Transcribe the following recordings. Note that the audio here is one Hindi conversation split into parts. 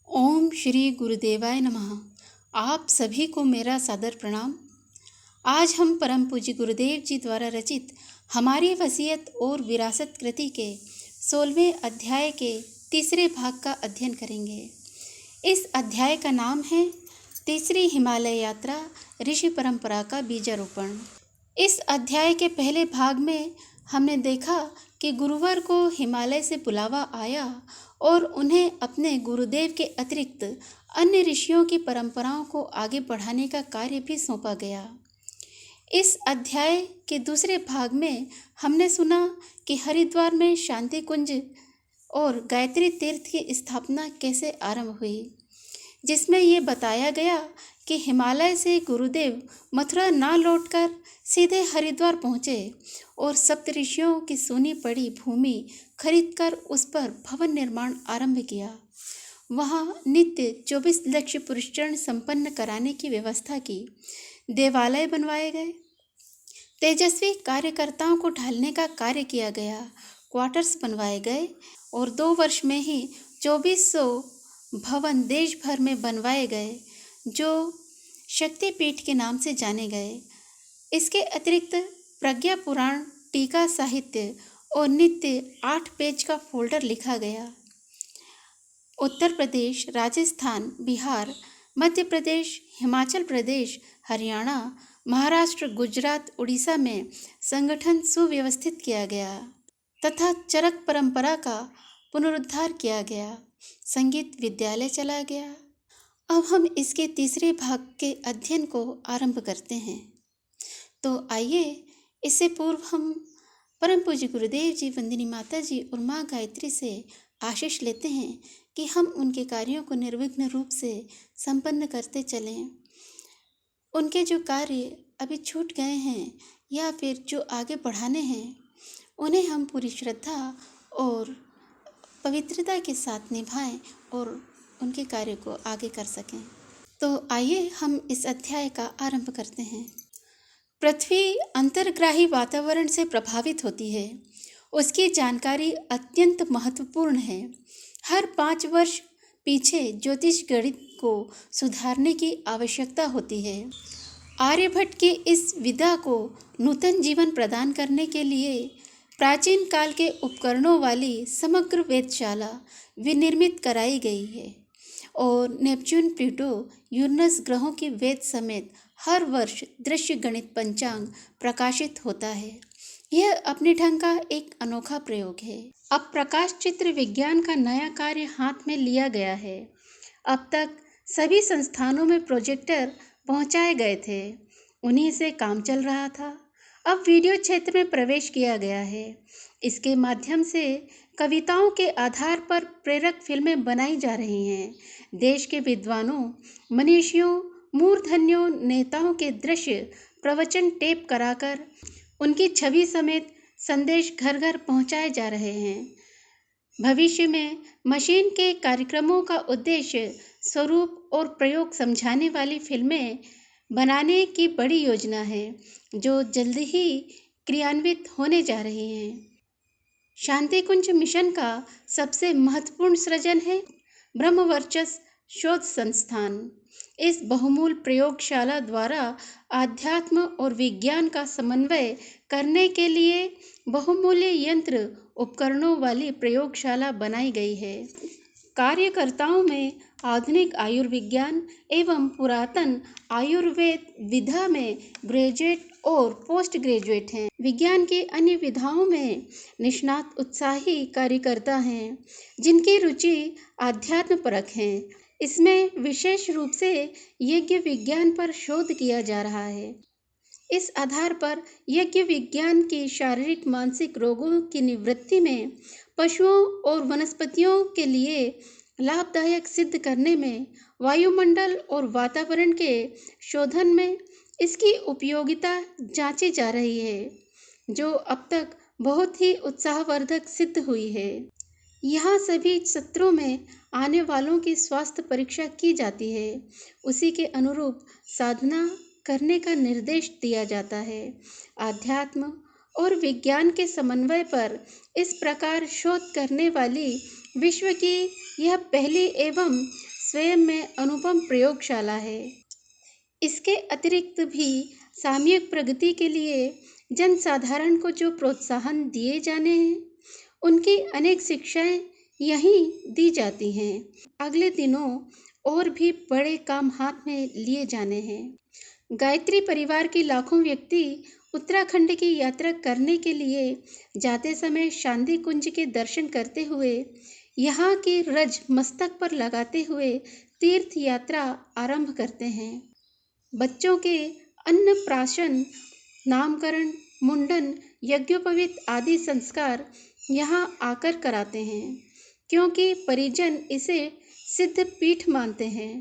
ओम श्री गुरुदेवाय नमः। आप सभी को मेरा सादर प्रणाम। आज हम परम पूज्य गुरुदेव जी द्वारा रचित हमारी वसीयत और विरासत कृति के 16वें अध्याय के तीसरे भाग का अध्ययन करेंगे। इस अध्याय का नाम है तीसरी हिमालय यात्रा, ऋषि परंपरा का बीजारोपण। इस अध्याय के पहले भाग में हमने देखा कि गुरुवर को हिमालय से बुलावा आया और उन्हें अपने गुरुदेव के अतिरिक्त अन्य ऋषियों की परंपराओं को आगे बढ़ाने का कार्य भी सौंपा गया। इस अध्याय के दूसरे भाग में हमने सुना कि हरिद्वार में शांति कुंज और गायत्री तीर्थ की स्थापना कैसे आरंभ हुई, जिसमें ये बताया गया कि हिमालय से गुरुदेव मथुरा ना लौटकर सीधे हरिद्वार पहुँचे और सप्तऋषियों की सुनी पड़ी भूमि खरीदकर उस पर भवन निर्माण आरंभ किया। वहाँ नित्य 24 लक्ष पुरुषचरण संपन्न कराने की व्यवस्था की, देवालय बनवाए गए, तेजस्वी कार्यकर्ताओं को ढालने का कार्य किया गया, क्वार्टर्स बनवाए गए और 2 वर्ष में ही 2400 भवन देश भर में बनवाए गए जो शक्तिपीठ के नाम से जाने गए। इसके अतिरिक्त प्रज्ञा पुराण, टीका साहित्य और नित्य 8 पेज का फोल्डर लिखा गया। उत्तर प्रदेश, राजस्थान, बिहार, मध्य प्रदेश, हिमाचल प्रदेश, हरियाणा, महाराष्ट्र, गुजरात, उड़ीसा में संगठन सुव्यवस्थित किया गया तथा चरक परंपरा का पुनरुद्धार किया गया। संगीत विद्यालय चला गया। अब हम इसके तीसरे भाग के अध्ययन को आरंभ करते हैं। तो आइए, इससे पूर्व हम परम पूज्य गुरुदेव जी, वंदिनी माता जी और माँ गायत्री से आशीष लेते हैं कि हम उनके कार्यों को निर्विघ्न रूप से संपन्न करते चलें। उनके जो कार्य अभी छूट गए हैं या फिर जो आगे बढ़ाने हैं, उन्हें हम पूरी श्रद्धा और पवित्रता के साथ निभाएं और उनके कार्य को आगे कर सकें। तो आइए हम इस अध्याय का आरंभ करते हैं। पृथ्वी अंतर्ग्राही वातावरण से प्रभावित होती है। उसकी जानकारी अत्यंत महत्वपूर्ण है। हर 5 वर्ष पीछे ज्योतिष गणित को सुधारने की आवश्यकता होती है। आर्यभट्ट की इस विधा को नूतन जीवन प्रदान करने के लिए प्राचीन काल के उपकरणों वाली समग्र वेधशाला विनिर्मित कराई गई है और नेपच्यून, प्लूटो, यूरेनस ग्रहों की वेद समेत हर वर्ष दृश्य गणित पंचांग प्रकाशित होता है। यह अपने ढंग का एक अनोखा प्रयोग है। अब प्रकाश चित्र विज्ञान का नया कार्य हाथ में लिया गया है। अब तक सभी संस्थानों में प्रोजेक्टर पहुंचाए गए थे, उन्हीं से काम चल रहा था। अब वीडियो क्षेत्र में प्रवेश किया गया है। इसके माध्यम से कविताओं के आधार पर प्रेरक फिल्में बनाई जा रही हैं। देश के विद्वानों, मनीषियों, मूर्धन्यों, नेताओं के दृश्य प्रवचन टेप कराकर उनकी छवि समेत संदेश घर घर पहुंचाए जा रहे हैं। भविष्य में मशीन के कार्यक्रमों का उद्देश्य स्वरूप और प्रयोग समझाने वाली फिल्में बनाने की बड़ी योजना है जो जल्द ही क्रियान्वित होने जा रही हैं। शांति कुंज मिशन का सबसे महत्वपूर्ण सृजन है ब्रह्मवर्चस्व शोध संस्थान। इस बहुमूल प्रयोगशाला द्वारा आध्यात्म और विज्ञान का समन्वय करने के लिए बहुमूल्य यंत्र उपकरणों वाली प्रयोगशाला बनाई गई है। कार्यकर्ताओं में आधुनिक आयुर्विज्ञान एवं पुरातन आयुर्वेद विधा में ग्रेजुएट और पोस्ट ग्रेजुएट हैं। विज्ञान की अन्य विधाओं में निष्णात उत्साही कार्यकर्ता हैं जिनकी रुचि आध्यात्म परक है। इसमें विशेष रूप से यज्ञ विज्ञान पर शोध किया जा रहा है। इस आधार पर यज्ञ विज्ञान की शारीरिक मानसिक रोगों की निवृत्ति में, पशुओं और वनस्पतियों के लिए लाभदायक सिद्ध करने में, वायुमंडल और वातावरण के शोधन में इसकी उपयोगिता जांची जा रही है, जो अब तक बहुत ही उत्साहवर्धक सिद्ध हुई है। यहाँ सभी सत्रों में आने वालों की स्वास्थ्य परीक्षा की जाती है। उसी के अनुरूप साधना करने का निर्देश दिया जाता है। अध्यात्म और विज्ञान के समन्वय पर इस प्रकार शोध करने वाली विश्व की यह पहली एवं स्वयं में अनुपम प्रयोगशाला है। इसके अतिरिक्त भी सामूहिक प्रगति के लिए जनसाधारण को जो प्रोत्साहन दिए जाने हैं, उनकी अनेक शिक्षाएं यहीं दी जाती हैं। अगले दिनों और भी बड़े काम हाथ में लिए जाने हैं। गायत्री परिवार के लाखों व्यक्ति उत्तराखंड की यात्रा करने के लिए जाते समय शांति कुंज के दर्शन करते हुए, यहाँ की रज मस्तक पर लगाते हुए तीर्थ यात्रा आरंभ करते हैं। बच्चों के अन्नप्राशन, नामकरण, मुंडन, यज्ञोपवीत आदि संस्कार यहाँ आकर कराते हैं, क्योंकि परिजन इसे सिद्ध पीठ मानते हैं।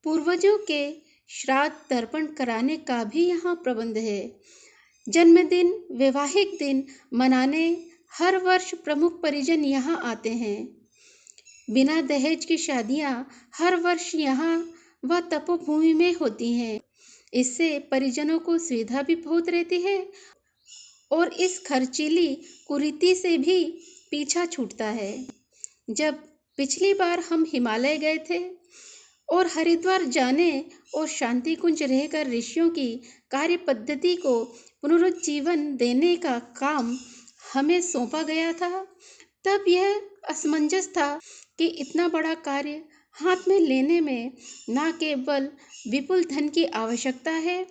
पूर्वजों के श्राद्ध तर्पण कराने का भी यहाँ प्रबंध है। जन्मदिन, वैवाहिक दिन मनाने हर वर्ष प्रमुख परिजन यहाँ आते हैं। बिना दहेज की शादियाँ हर वर्ष यहाँ व तपोभूमि में होती हैं। इससे परिजनों को सुविधा भी बहुत रहती है और इस खर्चीली कुरीति से भी पीछा छूटता है। जब पिछली बार हम हिमालय गए थे और हरिद्वार जाने और शांति कुंज रहकर ऋषियों की कार्य पद्धति को पुनरुज्जीवन देने का काम हमें सौंपा गया था, तब यह असमंजस था कि इतना बड़ा कार्य हाथ में लेने में न केवल विपुल धन की आवश्यकता है,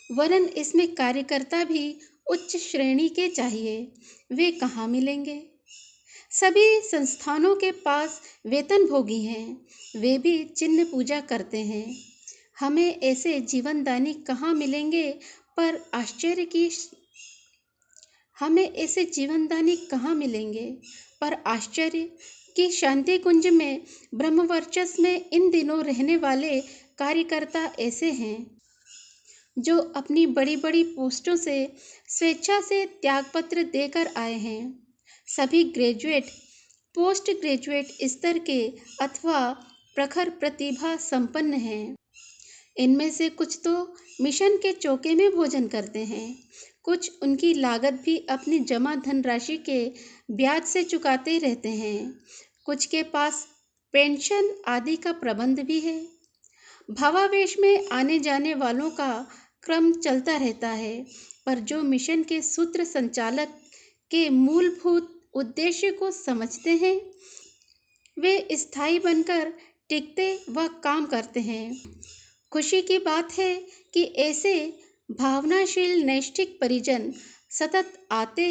वरन इसमें कार्यकर्ता भी उच्च श्रेणी के चाहिए। वे कहाँ मिलेंगे? सभी संस्थानों के पास वेतनभोगी हैं, वे भी चिन्ह पूजा करते हैं। हमें ऐसे जीवनदानी कहाँ मिलेंगे? पर आश्चर्य कि शांति कुंज में ब्रह्मवर्चस्व में इन दिनों रहने वाले कार्यकर्ता ऐसे हैं जो अपनी बड़ी बड़ी पोस्टों से स्वेच्छा से त्यागपत्र देकर आए हैं। सभी ग्रेजुएट, पोस्ट ग्रेजुएट स्तर के अथवा प्रखर प्रतिभा संपन्न हैं। इनमें से कुछ तो मिशन के चौके में भोजन करते हैं, कुछ उनकी लागत भी अपनी जमा धनराशि के ब्याज से चुकाते रहते हैं, कुछ के पास पेंशन आदि का प्रबंध भी है। भावावेश में आने जाने वालों का क्रम चलता रहता है, पर जो मिशन के सूत्र संचालक के मूलभूत उद्देश्य को समझते हैं, वे स्थायी बनकर टिकते व काम करते हैं। खुशी की बात है कि ऐसे भावनाशील नैष्ठिक परिजन सतत आते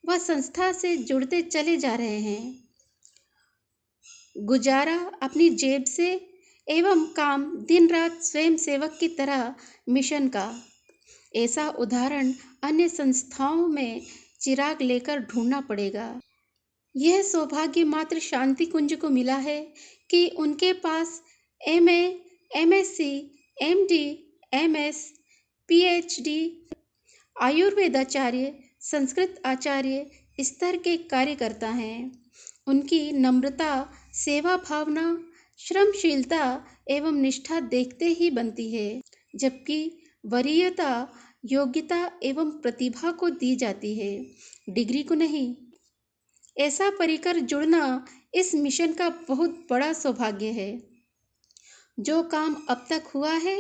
व संस्था से जुड़ते चले जा रहे हैं। गुजारा अपनी जेब से एवं काम दिन रात स्वयं सेवक की तरह मिशन का। ऐसा उदाहरण अन्य संस्थाओं में चिराग लेकर ढूंढना पड़ेगा। यह सौभाग्य मात्र शांति कुंज को मिला है कि उनके पास MA, MSc, MD, MS, PhD, आयुर्वेदाचार्य, Sanskrit आचार्य स्तर के कार्यकर्ता हैं। उनकी नम्रता, सेवा भावना, श्रमशीलता एवं निष्ठा देखते ही बनती है, जबकि वरीयता, योग्यता एवं प्रतिभा को दी जाती है, डिग्री को नहीं। ऐसा परिकर जुड़ना इस मिशन का बहुत बड़ा सौभाग्य है। जो काम अब तक हुआ है,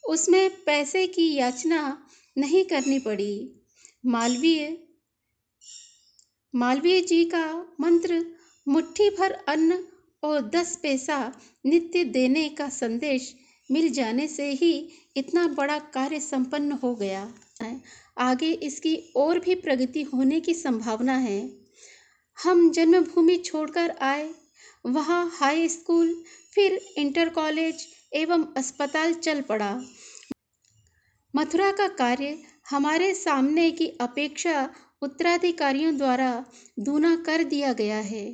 उसमें पैसे की याचना नहीं करनी पड़ी। मालवीय जी का मंत्र मुट्ठी भर अन्न और 10 पैसा नित्य देने का संदेश मिल जाने से ही इतना बड़ा कार्य संपन्न हो गया। आगे इसकी और भी प्रगति होने की संभावना है। हम जन्मभूमि छोड़कर आए, वहाँ हाई स्कूल, फिर इंटर कॉलेज एवं अस्पताल चल पड़ा। मथुरा का कार्य हमारे सामने की अपेक्षा उत्तराधिकारियों द्वारा दूना कर दिया गया है।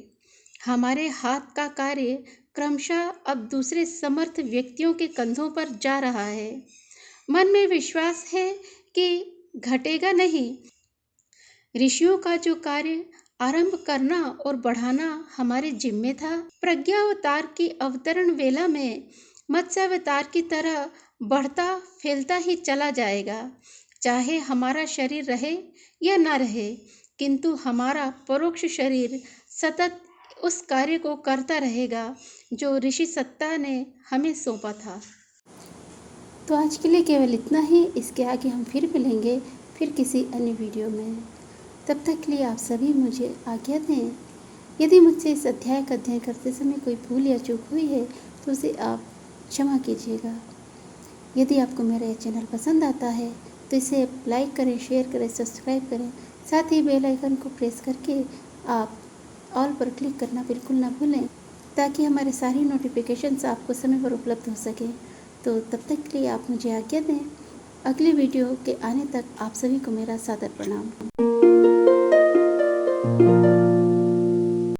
हमारे हाथ का कार्य क्रमशः अब दूसरे समर्थ व्यक्तियों के कंधों पर जा रहा है। मन में विश्वास है कि घटेगा नहीं। ऋषियों का जो कार्य आरंभ करना और बढ़ाना हमारे जिम्मे था, प्रज्ञावतार की अवतरण वेला में मत्स्यावतार की तरह बढ़ता फैलता ही चला जाएगा। चाहे हमारा शरीर रहे या न रहे, किंतु हमारा परोक्ष शरीर सतत उस कार्य को करता रहेगा जो ऋषि सत्ता ने हमें सौंपा था। तो आज के लिए केवल इतना ही। इसके आगे हम फिर मिलेंगे फिर किसी अन्य वीडियो में। तब तक के लिए आप सभी मुझे आज्ञा दें। यदि मुझसे इस अध्याय का अध्ययन करते समय कोई भूल या चूक हुई है तो उसे आप क्षमा कीजिएगा। यदि आपको मेरा यह चैनल पसंद आता है तो इसे लाइक करें, शेयर करें, सब्सक्राइब करें। साथ ही बेल आइकन को प्रेस करके आप ऑल पर क्लिक करना बिल्कुल ना भूलें, ताकि हमारे सारी नोटिफिकेशंस आपको समय पर उपलब्ध हो सके। तो तब तक के लिए आप मुझे आज्ञा दें। अगले वीडियो के आने तक आप सभी को मेरा सादर प्रणाम।